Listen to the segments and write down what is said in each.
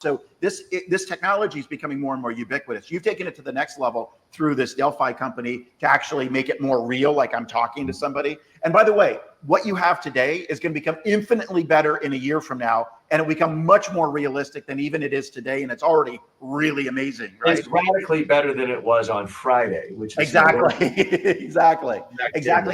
So this technology is becoming more and more ubiquitous. You've taken it to the next level through this Delphi company to actually make it more real, like I'm talking to somebody. And by the way, what you have today is going to become infinitely better in a year from now, and it'll become much more realistic than even it is today. And it's already really amazing, right? It's radically better than it was on Friday, which is exactly. Exactly.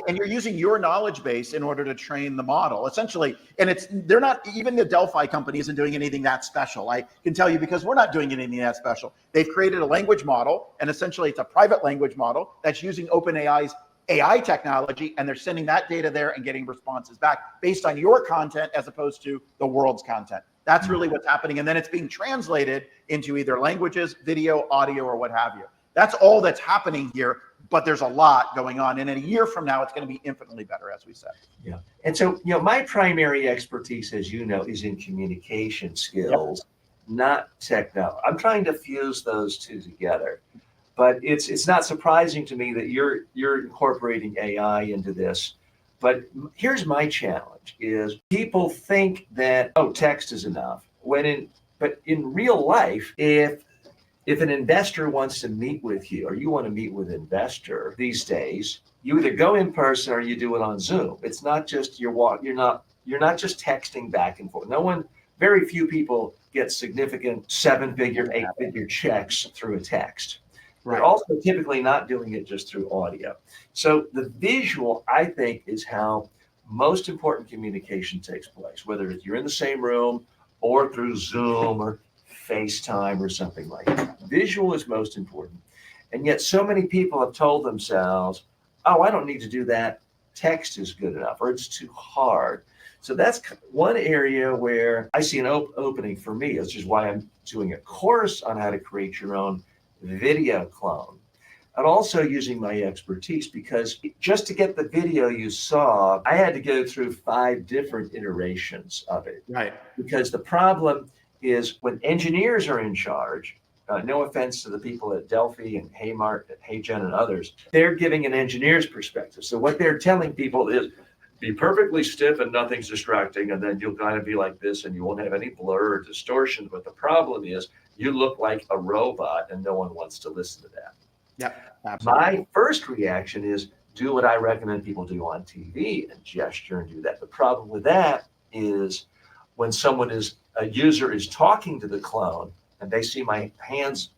And you're using your knowledge base in order to train the model, essentially. And they're not, even the Delphi company isn't doing anything that special. I can tell you, because we're not doing anything that special. They've created a language model, and essentially it's a private language model that's using OpenAI's AI technology, and they're sending that data there and getting responses back based on your content as opposed to the world's content. That's really what's happening. And then it's being translated into either languages, video, audio, or what have you. That's all that's happening here, but there's a lot going on. And in a year from now, it's going to be infinitely better, as we said. Yeah. And so, my primary expertise, as you know, is in communication skills, not technology. I'm trying to fuse those two together. But it's not surprising to me that you're incorporating AI into this. But here's my challenge: is people think that text is enough. But in real life, if an investor wants to meet with you, or you want to meet with an investor these days, you either go in person or you do it on Zoom. It's not just you're not just texting back and forth. Very few people get significant 7-figure, 8-figure checks through a text. They're also typically not doing it just through audio. So the visual, I think, is how most important communication takes place, whether you're in the same room or through Zoom or FaceTime or something like that. Visual is most important. And yet so many people have told themselves, I don't need to do that. Text is good enough, or it's too hard. So that's one area where I see an opening for me, which is why I'm doing a course on how to create your own video clone, and also using my expertise, because just to get the video you saw, I had to go through 5 different iterations of it. Right. Because the problem is when engineers are in charge, no offense to the people at Delphi and Haymart and HeyGen and others, they're giving an engineer's perspective. So what they're telling people is, be perfectly stiff and nothing's distracting, and then you'll kind of be like this and you won't have any blur or distortion. But the problem is you look like a robot, and no one wants to listen to that. Yeah, absolutely. My first reaction is do what I recommend people do on TV and gesture and do that. The problem with that is when a user is talking to the clone and they see my hands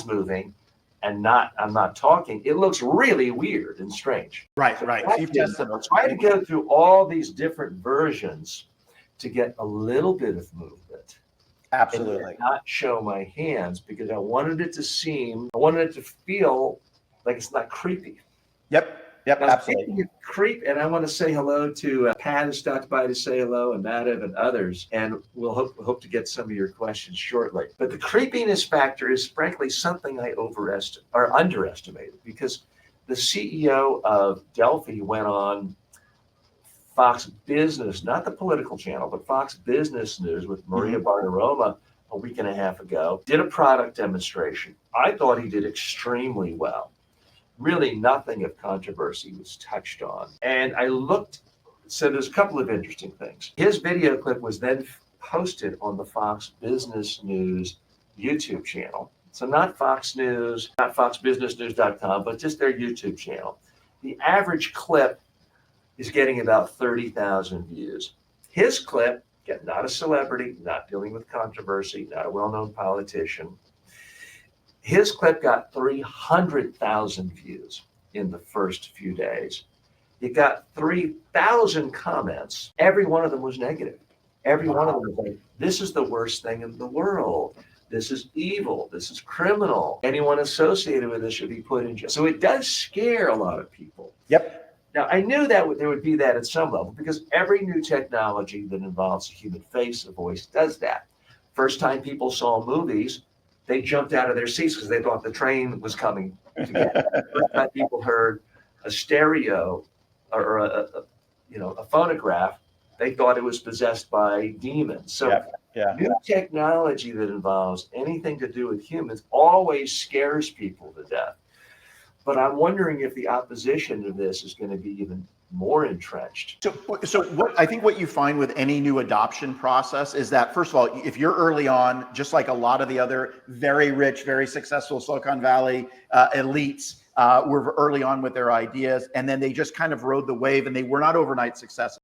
moving and I'm not talking, it looks really weird and strange. Right. So you've tested it. Try to go through all these different versions to get a little bit of movement. Absolutely. And not show my hands, because I wanted it to feel like it's not creepy. Yep, Now, absolutely. And I want to say hello to Pat, who stopped by to say hello, and Madhav and others, and we'll hope to get some of your questions shortly. But the creepiness factor is frankly something I underestimated, because the CEO of Delphi went on Fox Business, not the political channel, but Fox Business News with Maria Bartiromo a week and a half ago, did a product demonstration. I thought he did extremely well. Really nothing of controversy was touched on. And I looked, so there's a couple of interesting things. His video clip was then posted on the Fox Business News YouTube channel. So not Fox News, not foxbusinessnews.com, but just their YouTube channel. The average clip is getting about 30,000 views. His clip, again, not a celebrity, not dealing with controversy, not a well-known politician. His clip got 300,000 views in the first few days. It got 3,000 comments. Every one of them was negative. Every one of them was like, this is the worst thing in the world. This is evil. This is criminal. Anyone associated with this should be put in jail. So it does scare a lot of people. Yep. Now, I knew that there would be that at some level, because every new technology that involves a human face, a voice, does that. First time people saw movies, they jumped out of their seats because they thought the train was coming to get them. First time people heard a stereo or a phonograph, they thought it was possessed by demons. So new technology that involves anything to do with humans always scares people to death. But I'm wondering if the opposition to this is going to be even more entrenched. So what I think what you find with any new adoption process is that, first of all, if you're early on, just like a lot of the other very rich, very successful Silicon Valley elites were early on with their ideas, and then they just kind of rode the wave, and they were not overnight successes.